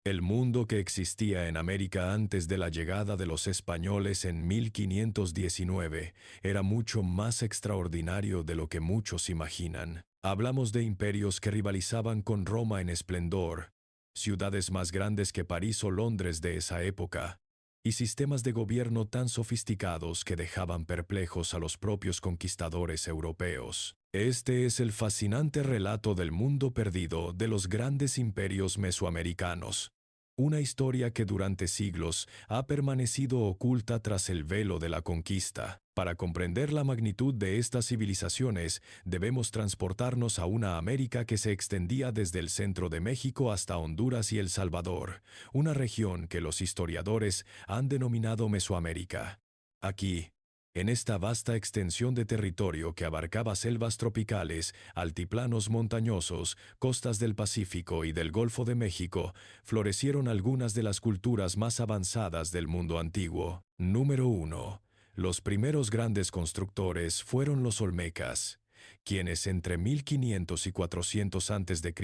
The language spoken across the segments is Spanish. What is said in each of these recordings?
El mundo que existía en América antes de la llegada de los españoles en 1519 era mucho más extraordinario de lo que muchos imaginan. Hablamos de imperios que rivalizaban con Roma en esplendor, ciudades más grandes que París o Londres de esa época, y sistemas de gobierno tan sofisticados que dejaban perplejos a los propios conquistadores europeos. Este es el fascinante relato del mundo perdido de los grandes imperios mesoamericanos. Una historia que durante siglos ha permanecido oculta tras el velo de la conquista. Para comprender la magnitud de estas civilizaciones, debemos transportarnos a una América que se extendía desde el centro de México hasta Honduras y El Salvador, una región que los historiadores han denominado Mesoamérica. Aquí, en esta vasta extensión de territorio que abarcaba selvas tropicales, altiplanos montañosos, costas del Pacífico y del Golfo de México, florecieron algunas de las culturas más avanzadas del mundo antiguo. Número 1. Los primeros grandes constructores fueron los olmecas, quienes entre 1500 y 400 a.C.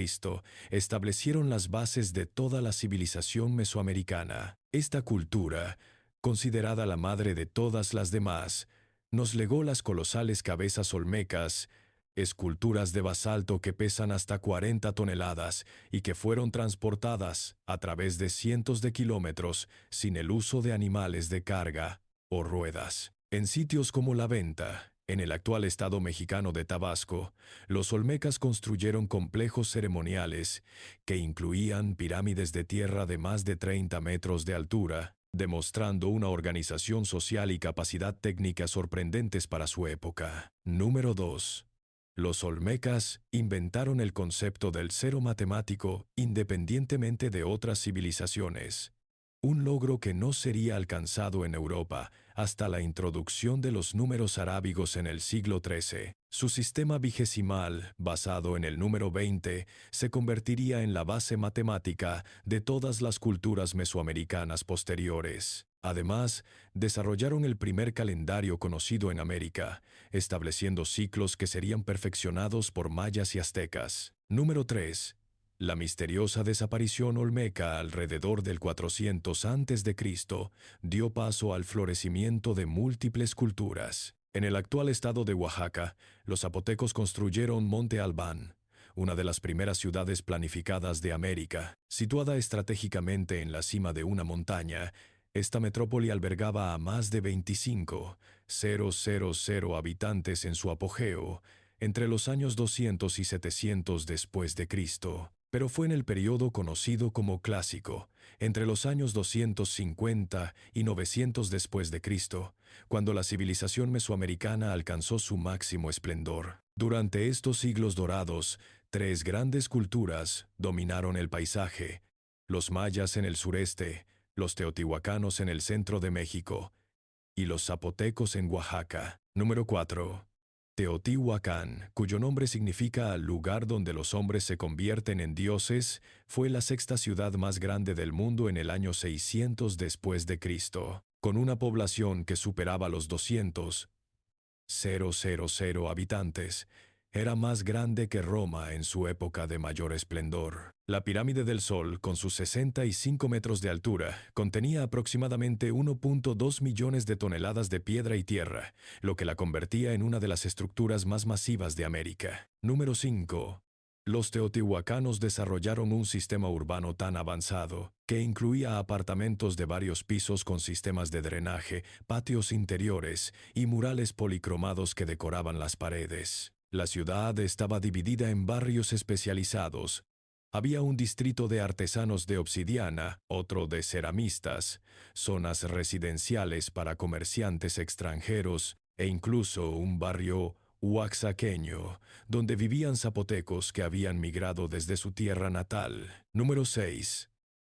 establecieron las bases de toda la civilización mesoamericana. Esta cultura, considerada la madre de todas las demás, nos legó las colosales cabezas olmecas, esculturas de basalto que pesan hasta 40 toneladas y que fueron transportadas a través de cientos de kilómetros sin el uso de animales de carga o ruedas. En sitios como La Venta, en el actual estado mexicano de Tabasco, los olmecas construyeron complejos ceremoniales que incluían pirámides de tierra de más de 30 metros de altura, demostrando una organización social y capacidad técnica sorprendentes para su época. Número 2. Los olmecas inventaron el concepto del cero matemático independientemente de otras civilizaciones, un logro que no sería alcanzado en Europa hasta la introducción de los números arábigos en el siglo XIII. Su sistema vigesimal, basado en el número 20, se convertiría en la base matemática de todas las culturas mesoamericanas posteriores. Además, desarrollaron el primer calendario conocido en América, estableciendo ciclos que serían perfeccionados por mayas y aztecas. Número 3. La misteriosa desaparición olmeca alrededor del 400 a.C. dio paso al florecimiento de múltiples culturas. En el actual estado de Oaxaca, los zapotecos construyeron Monte Albán, una de las primeras ciudades planificadas de América. Situada estratégicamente en la cima de una montaña, esta metrópoli albergaba a más de 25,000 habitantes en su apogeo, entre los años 200 y 700 después de Cristo. Pero fue en el periodo conocido como Clásico, entre los años 250 y 900 después de Cristo, cuando la civilización mesoamericana alcanzó su máximo esplendor. Durante estos siglos dorados, tres grandes culturas dominaron el paisaje: los mayas en el sureste, los teotihuacanos en el centro de México y los zapotecos en Oaxaca. Número 4. Teotihuacán, cuyo nombre significa lugar donde los hombres se convierten en dioses, fue la sexta ciudad más grande del mundo en el año 600 después de Cristo, con una población que superaba los 200,000 habitantes. Era más grande que Roma en su época de mayor esplendor. La Pirámide del Sol, con sus 65 metros de altura, contenía aproximadamente 1,2 millones de toneladas de piedra y tierra, lo que la convertía en una de las estructuras más masivas de América. Número 5. Los teotihuacanos desarrollaron un sistema urbano tan avanzado que incluía apartamentos de varios pisos con sistemas de drenaje, patios interiores y murales policromados que decoraban las paredes. La ciudad estaba dividida en barrios especializados. Había un distrito de artesanos de obsidiana, otro de ceramistas, zonas residenciales para comerciantes extranjeros e incluso un barrio oaxaqueño, donde vivían zapotecos que habían migrado desde su tierra natal. Número 6.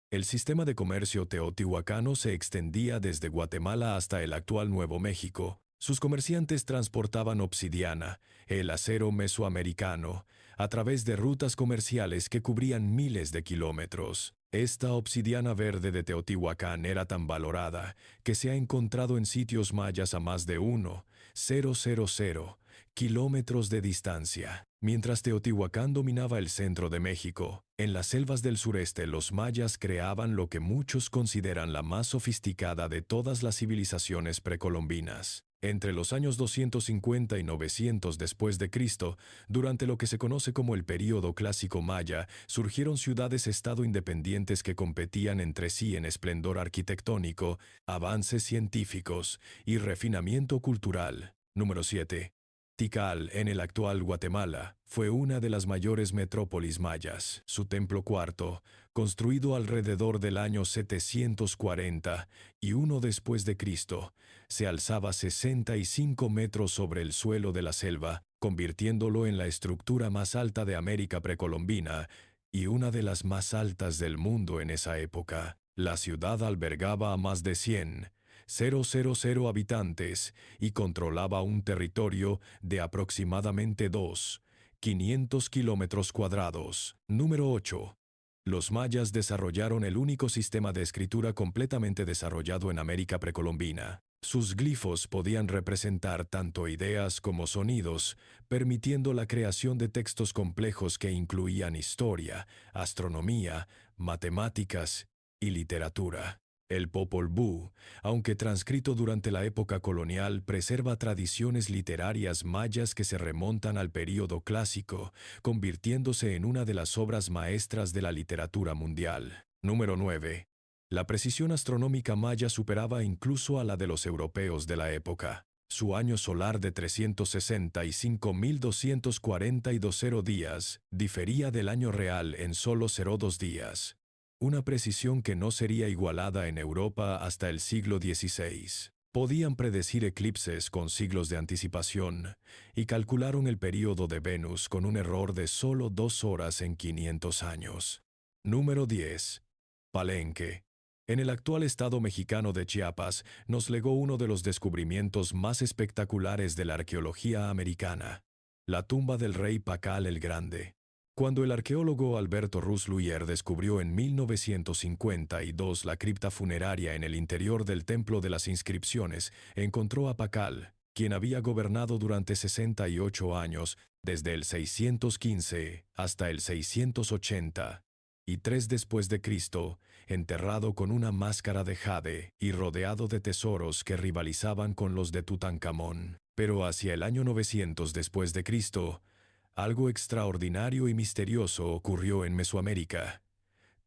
El sistema de comercio teotihuacano se extendía desde Guatemala hasta el actual Nuevo México. Sus comerciantes transportaban obsidiana, el acero mesoamericano, a través de rutas comerciales que cubrían miles de kilómetros. Esta obsidiana verde de Teotihuacán era tan valorada que se ha encontrado en sitios mayas a más de 1,000 kilómetros de distancia, Mientras Teotihuacán dominaba el centro de México, en las selvas del sureste los mayas creaban lo que muchos consideran la más sofisticada de todas las civilizaciones precolombinas. Entre los años 250 y 900 después de Cristo, durante lo que se conoce como el período clásico maya, surgieron ciudades-estado independientes que competían entre sí en esplendor arquitectónico, avances científicos y refinamiento cultural. Número 7. Tikal, en el actual Guatemala, fue una de las mayores metrópolis mayas. Su templo cuarto, construido alrededor del año 740 y uno después de Cristo, se alzaba 65 metros sobre el suelo de la selva, convirtiéndolo en la estructura más alta de América precolombina y una de las más altas del mundo en esa época. La ciudad albergaba a más de 100,000 habitantes y controlaba un territorio de aproximadamente 2,500 kilómetros cuadrados. Número 8. Los mayas desarrollaron el único sistema de escritura completamente desarrollado en América precolombina. Sus glifos podían representar tanto ideas como sonidos, permitiendo la creación de textos complejos que incluían historia, astronomía, matemáticas y literatura. El Popol Vuh, aunque transcrito durante la época colonial, preserva tradiciones literarias mayas que se remontan al período clásico, convirtiéndose en una de las obras maestras de la literatura mundial. Número 9. La precisión astronómica maya superaba incluso a la de los europeos de la época. Su año solar de 365.242 días difería del año real en solo 0,2 días. Una precisión que no sería igualada en Europa hasta el siglo XVI. Podían predecir eclipses con siglos de anticipación y calcularon el período de Venus con un error de solo 2 horas en 500 años. Número 10. Palenque. En el actual estado mexicano de Chiapas nos legó uno de los descubrimientos más espectaculares de la arqueología americana: la tumba del rey Pacal el Grande. Cuando el arqueólogo Alberto Rusluyer descubrió en 1952 la cripta funeraria en el interior del Templo de las Inscripciones, encontró a Pacal, quien había gobernado durante 68 años, desde el 615 hasta el 683 después de Cristo, enterrado con una máscara de jade y rodeado de tesoros que rivalizaban con los de Tutankamón. Pero hacia el año 900 después de Cristo, algo extraordinario y misterioso ocurrió en Mesoamérica.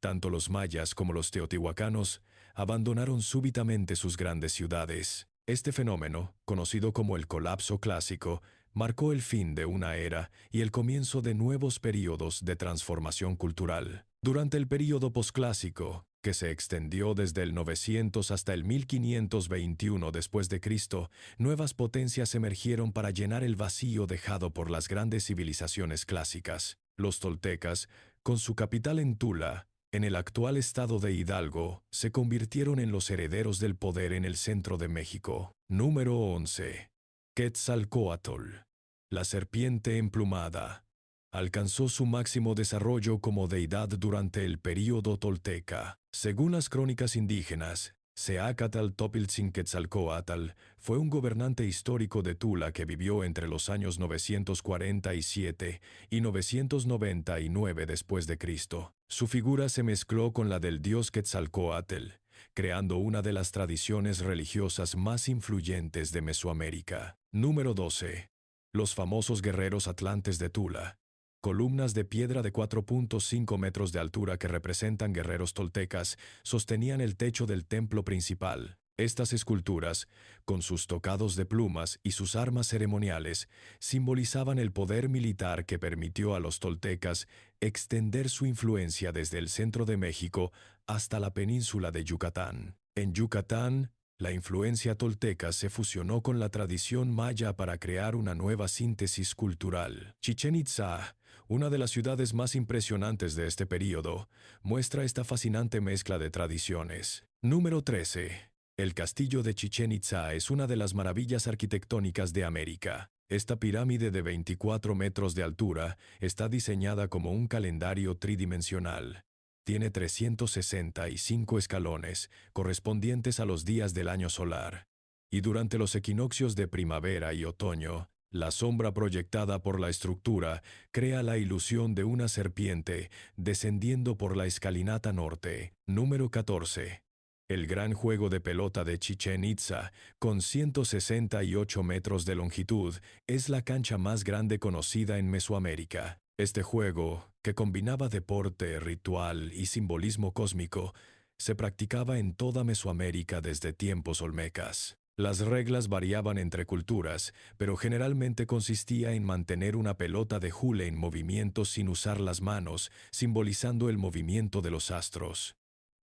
Tanto los mayas como los teotihuacanos abandonaron súbitamente sus grandes ciudades. Este fenómeno, conocido como el colapso clásico, marcó el fin de una era y el comienzo de nuevos períodos de transformación cultural. Durante el período posclásico, que se extendió desde el 900 hasta el 1521 después de Cristo, nuevas potencias emergieron para llenar el vacío dejado por las grandes civilizaciones clásicas. Los toltecas, con su capital en Tula, en el actual estado de Hidalgo, se convirtieron en los herederos del poder en el centro de México. Número 11. Quetzalcóatl, la serpiente emplumada. Alcanzó su máximo desarrollo como deidad durante el período tolteca. Según las crónicas indígenas, Seacatl Topiltzin-Quetzalcóatl fue un gobernante histórico de Tula que vivió entre los años 947 y 999 después de Cristo. Su figura se mezcló con la del dios Quetzalcóatl, creando una de las tradiciones religiosas más influyentes de Mesoamérica. Número 12. Los famosos guerreros atlantes de Tula. Columnas de piedra de 4,5 metros de altura que representan guerreros toltecas sostenían el techo del templo principal. Estas esculturas, con sus tocados de plumas y sus armas ceremoniales, simbolizaban el poder militar que permitió a los toltecas extender su influencia desde el centro de México hasta la península de Yucatán. En Yucatán, la influencia tolteca se fusionó con la tradición maya para crear una nueva síntesis cultural. Chichén Itzá, una de las ciudades más impresionantes de este período, muestra esta fascinante mezcla de tradiciones. Número 13. El castillo de Chichén Itzá es una de las maravillas arquitectónicas de América. Esta pirámide de 24 metros de altura está diseñada como un calendario tridimensional. Tiene 365 escalones, correspondientes a los días del año solar. Y durante los equinoccios de primavera y otoño, La sombra proyectada por la estructura crea la ilusión de una serpiente descendiendo por la escalinata norte. Número 14. El gran juego de pelota de Chichén Itzá, con 168 metros de longitud, es la cancha más grande conocida en Mesoamérica. Este juego, que combinaba deporte, ritual y simbolismo cósmico, se practicaba en toda Mesoamérica desde tiempos olmecas. Las reglas variaban entre culturas, pero generalmente consistía en mantener una pelota de hule en movimiento sin usar las manos, simbolizando el movimiento de los astros.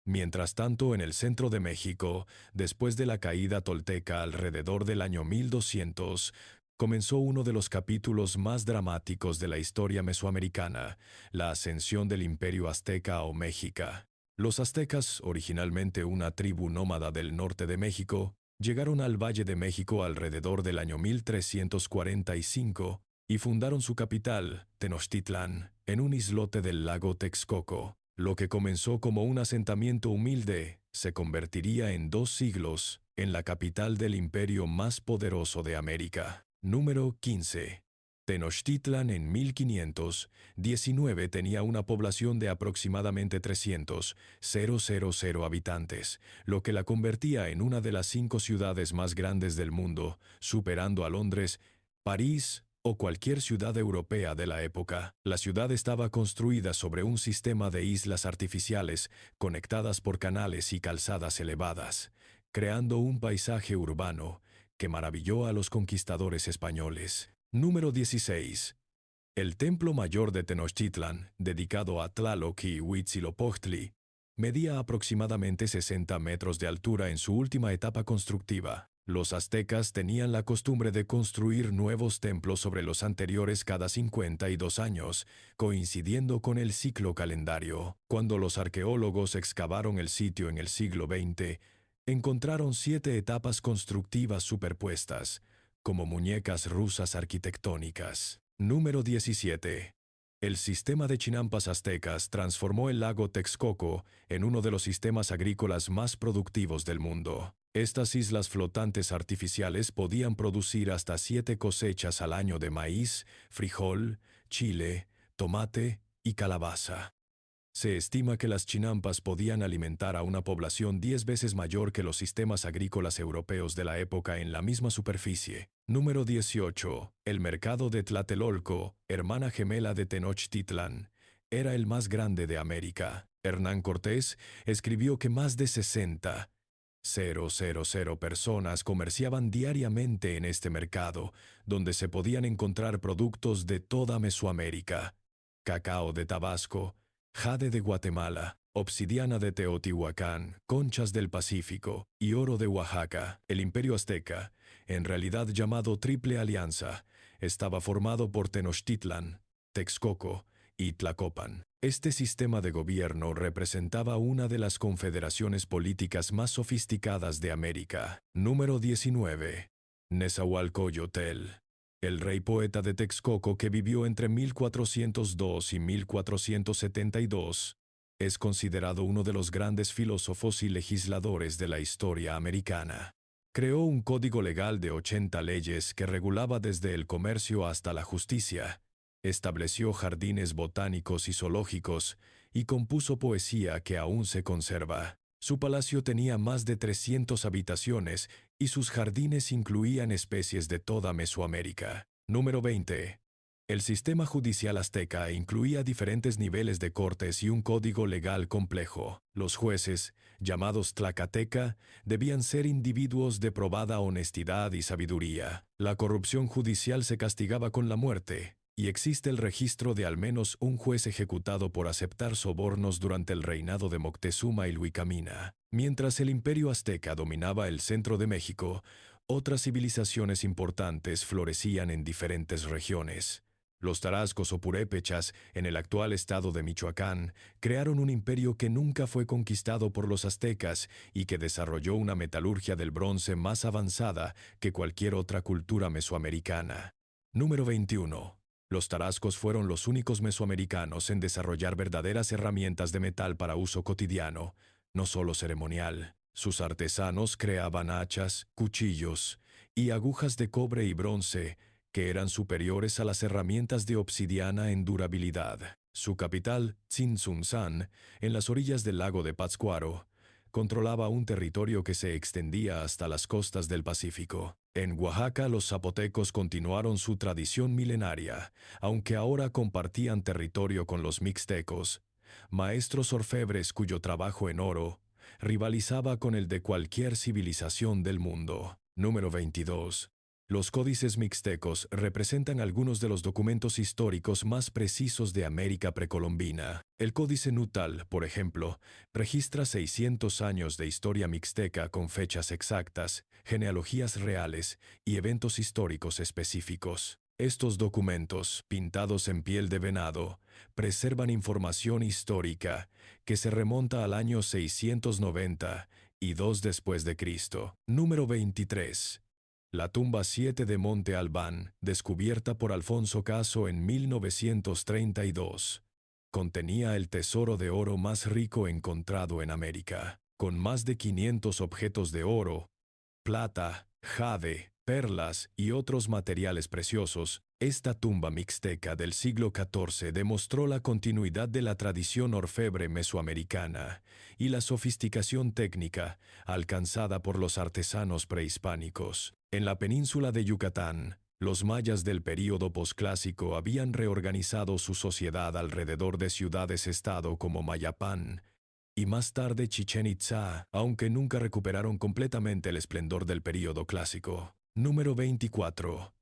Mientras tanto, en el centro de México, después de la caída tolteca alrededor del año 1200, comenzó uno de los capítulos más dramáticos de la historia mesoamericana, la ascensión del Imperio Azteca o Méxica. Los aztecas, originalmente una tribu nómada del norte de México, llegaron al Valle de México alrededor del año 1345 y fundaron su capital, Tenochtitlán, en un islote del lago Texcoco. Lo que comenzó como un asentamiento humilde se convertiría en 2 siglos en la capital del imperio más poderoso de América. Número 15. Tenochtitlan en 1519 tenía una población de aproximadamente 300,000 habitantes, lo que la convertía en una de las 5 ciudades más grandes del mundo, superando a Londres, París o cualquier ciudad europea de la época. La ciudad estaba construida sobre un sistema de islas artificiales conectadas por canales y calzadas elevadas, creando un paisaje urbano que maravilló a los conquistadores españoles. Número 16. El Templo Mayor de Tenochtitlan, dedicado a Tlaloc y Huitzilopochtli, medía aproximadamente 60 metros de altura en su última etapa constructiva. Los aztecas tenían la costumbre de construir nuevos templos sobre los anteriores cada 52 años, coincidiendo con el ciclo calendario. Cuando los arqueólogos excavaron el sitio en el siglo XX, encontraron 7 etapas constructivas superpuestas, como muñecas rusas arquitectónicas. Número 17. El sistema de chinampas aztecas transformó el lago Texcoco en uno de los sistemas agrícolas más productivos del mundo. Estas islas flotantes artificiales podían producir hasta 7 cosechas al año de maíz, frijol, chile, tomate y calabaza. Se estima que las chinampas podían alimentar a una población 10 veces mayor que los sistemas agrícolas europeos de la época en la misma superficie. Número 18. El mercado de Tlatelolco, hermana gemela de Tenochtitlan, era el más grande de América. Hernán Cortés escribió que más de 60,000 personas comerciaban diariamente en este mercado, donde se podían encontrar productos de toda Mesoamérica: cacao de Tabasco, jade de Guatemala, obsidiana de Teotihuacán, conchas del Pacífico y oro de Oaxaca. El Imperio Azteca, en realidad llamado Triple Alianza, estaba formado por Tenochtitlan, Texcoco y Tlacopan. Este sistema de gobierno representaba una de las confederaciones políticas más sofisticadas de América. Número 19. Nezahualcóyotl, el rey poeta de Texcoco que vivió entre 1402 y 1472, es considerado uno de los grandes filósofos y legisladores de la historia americana. Creó un código legal de 80 leyes que regulaba desde el comercio hasta la justicia, estableció jardines botánicos y zoológicos y compuso poesía que aún se conserva. Su palacio tenía más de 300 habitaciones y sus jardines incluían especies de toda Mesoamérica. Número 20. El sistema judicial azteca incluía diferentes niveles de cortes y un código legal complejo. Los jueces, llamados tlacateca, debían ser individuos de probada honestidad y sabiduría. La corrupción judicial se castigaba con la muerte, y existe el registro de al menos un juez ejecutado por aceptar sobornos durante el reinado de Moctezuma y Luicamina. Mientras el Imperio Azteca dominaba el centro de México, otras civilizaciones importantes florecían en diferentes regiones. Los tarascos o purépechas, en el actual estado de Michoacán, crearon un imperio que nunca fue conquistado por los aztecas y que desarrolló una metalurgia del bronce más avanzada que cualquier otra cultura mesoamericana. Número 21. Los tarascos fueron los únicos mesoamericanos en desarrollar verdaderas herramientas de metal para uso cotidiano, no solo ceremonial. Sus artesanos creaban hachas, cuchillos y agujas de cobre y bronce que eran superiores a las herramientas de obsidiana en durabilidad. Su capital, Tzintzuntzan, en las orillas del lago de Pátzcuaro, controlaba un territorio que se extendía hasta las costas del Pacífico. En Oaxaca, los zapotecos continuaron su tradición milenaria, aunque ahora compartían territorio con los mixtecos, maestros orfebres cuyo trabajo en oro rivalizaba con el de cualquier civilización del mundo. Número 22. Los códices mixtecos representan algunos de los documentos históricos más precisos de América precolombina. El Códice Nutal, por ejemplo, registra 600 años de historia mixteca con fechas exactas, genealogías reales y eventos históricos específicos. Estos documentos, pintados en piel de venado, preservan información histórica que se remonta al año 690 y 2 después de Cristo. Número 23. La tumba 7 de Monte Albán, descubierta por Alfonso Caso en 1932, contenía el tesoro de oro más rico encontrado en América, con más de 500 objetos de oro, plata, jade, perlas y otros materiales preciosos. Esta tumba mixteca del siglo XIV demostró la continuidad de la tradición orfebre mesoamericana y la sofisticación técnica alcanzada por los artesanos prehispánicos. En la península de Yucatán, los mayas del período posclásico habían reorganizado su sociedad alrededor de ciudades-estado como Mayapán y más tarde Chichén Itzá, aunque nunca recuperaron completamente el esplendor del período clásico. Número 24.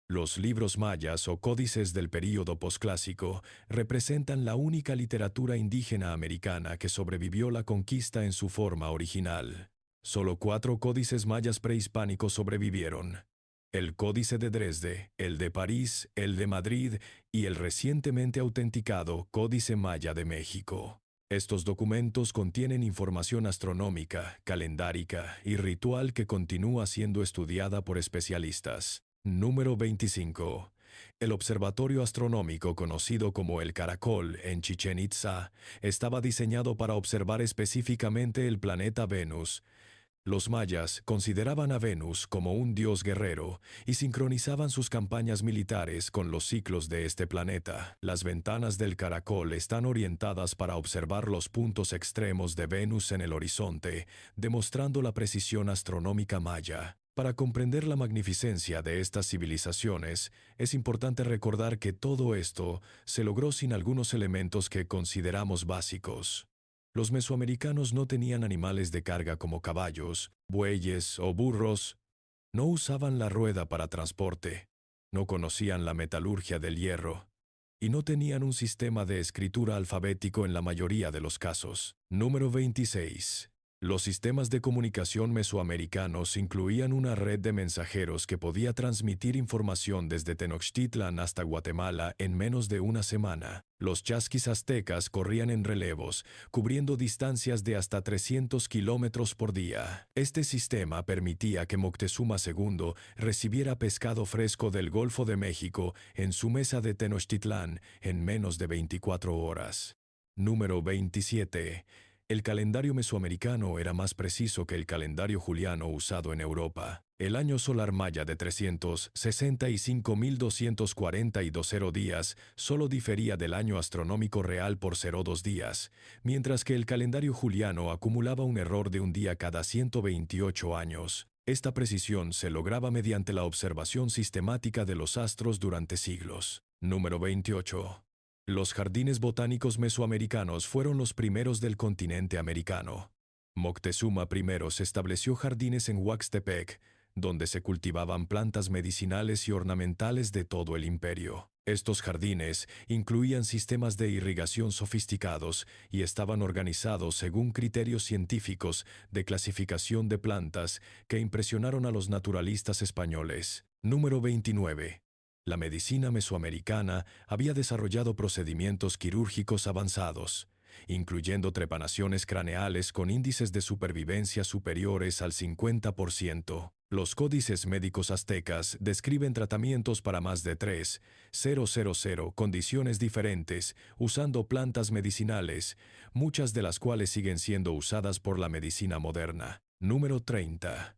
Los libros mayas o códices del período posclásico representan la única literatura indígena americana que sobrevivió la conquista en su forma original. Solo 4 códices mayas prehispánicos sobrevivieron: el Códice de Dresde, el de París, el de Madrid y el recientemente autenticado Códice Maya de México. Estos documentos contienen información astronómica, calendárica y ritual que continúa siendo estudiada por especialistas. Número 25. El observatorio astronómico conocido como el Caracol en Chichén Itzá estaba diseñado para observar específicamente el planeta Venus. Los mayas consideraban a Venus como un dios guerrero y sincronizaban sus campañas militares con los ciclos de este planeta. Las ventanas del caracol están orientadas para observar los puntos extremos de Venus en el horizonte, demostrando la precisión astronómica maya. Para comprender la magnificencia de estas civilizaciones, es importante recordar que todo esto se logró sin algunos elementos que consideramos básicos. Los mesoamericanos no tenían animales de carga como caballos, bueyes o burros. No usaban la rueda para transporte. No conocían la metalurgia del hierro. Y no tenían un sistema de escritura alfabético en la mayoría de los casos. Número 26. Los sistemas de comunicación mesoamericanos incluían una red de mensajeros que podía transmitir información desde Tenochtitlan hasta Guatemala en menos de una semana. Los chasquis aztecas corrían en relevos, cubriendo distancias de hasta 300 kilómetros por día. Este sistema permitía que Moctezuma II recibiera pescado fresco del Golfo de México en su mesa de Tenochtitlán en menos de 24 horas. Número 27. El calendario mesoamericano era más preciso que el calendario juliano usado en Europa. El año solar maya de 365.242 días solo difería del año astronómico real por 0,2 días, mientras que el calendario juliano acumulaba un error de un día cada 128 años. Esta precisión se lograba mediante la observación sistemática de los astros durante siglos. Número 28. Los jardines botánicos mesoamericanos fueron los primeros del continente americano. Moctezuma I se estableció jardines en Huaxtepec, donde se cultivaban plantas medicinales y ornamentales de todo el imperio. Estos jardines incluían sistemas de irrigación sofisticados y estaban organizados según criterios científicos de clasificación de plantas que impresionaron a los naturalistas españoles. Número 29. La medicina mesoamericana había desarrollado procedimientos quirúrgicos avanzados, incluyendo trepanaciones craneales con índices de supervivencia superiores al 50%. Los códices médicos aztecas describen tratamientos para más de 3,000 condiciones diferentes, usando plantas medicinales, muchas de las cuales siguen siendo usadas por la medicina moderna. Número 30.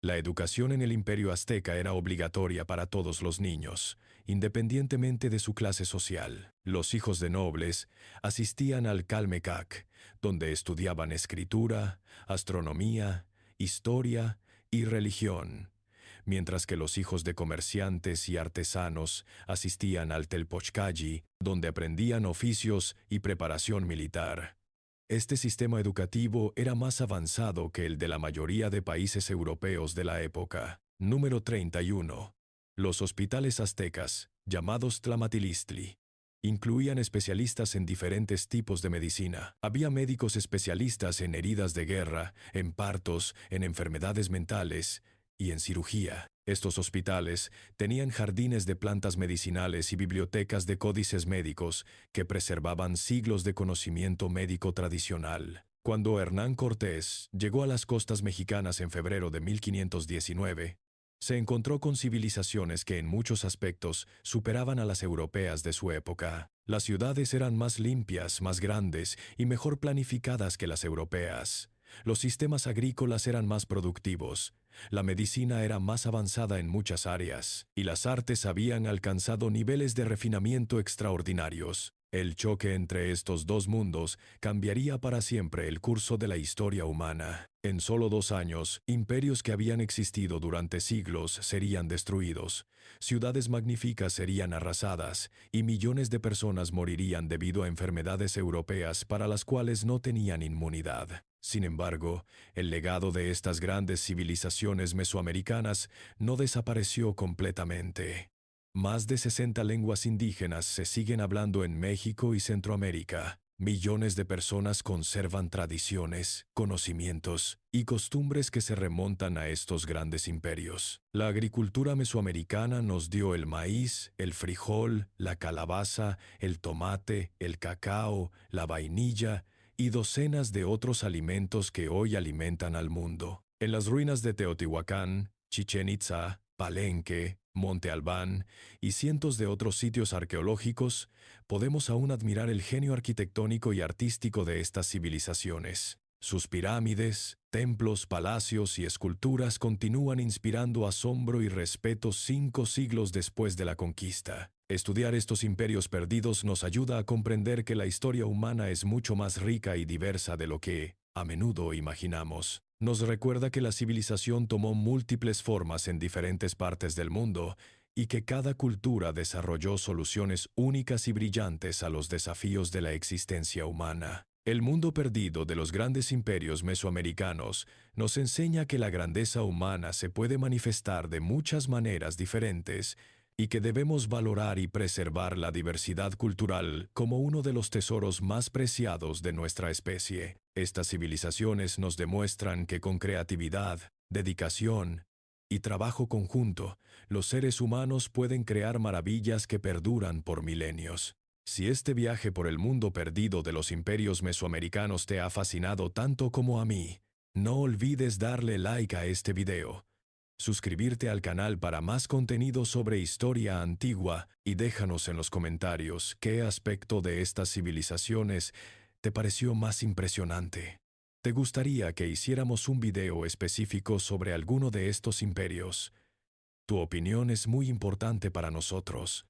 La educación en el Imperio Azteca era obligatoria para todos los niños, independientemente de su clase social. Los hijos de nobles asistían al Calmecac, donde estudiaban escritura, astronomía, historia y religión, mientras que los hijos de comerciantes y artesanos asistían al Telpochcalli, donde aprendían oficios y preparación militar. Este sistema educativo era más avanzado que el de la mayoría de países europeos de la época. Número 31. Los hospitales aztecas, llamados Tlamatilistli, incluían especialistas en diferentes tipos de medicina. Había médicos especialistas en heridas de guerra, en partos, en enfermedades mentales y en cirugía. Estos hospitales tenían jardines de plantas medicinales y bibliotecas de códices médicos que preservaban siglos de conocimiento médico tradicional. Cuando Hernán Cortés llegó a las costas mexicanas en febrero de 1519, se encontró con civilizaciones que en muchos aspectos superaban a las europeas de su época. Las ciudades eran más limpias, más grandes y mejor planificadas que las europeas. Los sistemas agrícolas eran más productivos. La medicina era más avanzada en muchas áreas, y las artes habían alcanzado niveles de refinamiento extraordinarios. El choque entre estos dos mundos cambiaría para siempre el curso de la historia humana. En solo 2 años, imperios que habían existido durante siglos serían destruidos, ciudades magníficas serían arrasadas, y millones de personas morirían debido a enfermedades europeas para las cuales no tenían inmunidad. Sin embargo, el legado de estas grandes civilizaciones mesoamericanas no desapareció completamente. Más de 60 lenguas indígenas se siguen hablando en México y Centroamérica. Millones de personas conservan tradiciones, conocimientos y costumbres que se remontan a estos grandes imperios. La agricultura mesoamericana nos dio el maíz, el frijol, la calabaza, el tomate, el cacao, la vainilla y docenas de otros alimentos que hoy alimentan al mundo. En las ruinas de Teotihuacán, Chichén Itzá, Palenque, Monte Albán y cientos de otros sitios arqueológicos, podemos aún admirar el genio arquitectónico y artístico de estas civilizaciones. Sus pirámides, templos, palacios y esculturas continúan inspirando asombro y respeto 5 siglos después de la conquista. Estudiar estos imperios perdidos nos ayuda a comprender que la historia humana es mucho más rica y diversa de lo que, a menudo, imaginamos. Nos recuerda que la civilización tomó múltiples formas en diferentes partes del mundo y que cada cultura desarrolló soluciones únicas y brillantes a los desafíos de la existencia humana. El mundo perdido de los grandes imperios mesoamericanos nos enseña que la grandeza humana se puede manifestar de muchas maneras diferentes y que debemos valorar y preservar la diversidad cultural como uno de los tesoros más preciados de nuestra especie. Estas civilizaciones nos demuestran que con creatividad, dedicación y trabajo conjunto, los seres humanos pueden crear maravillas que perduran por milenios. Si este viaje por el mundo perdido de los imperios mesoamericanos te ha fascinado tanto como a mí, no olvides darle like a este video, suscribirte al canal para más contenido sobre historia antigua y déjanos en los comentarios qué aspecto de estas civilizaciones te pareció más impresionante. ¿Te gustaría que hiciéramos un video específico sobre alguno de estos imperios? Tu opinión es muy importante para nosotros.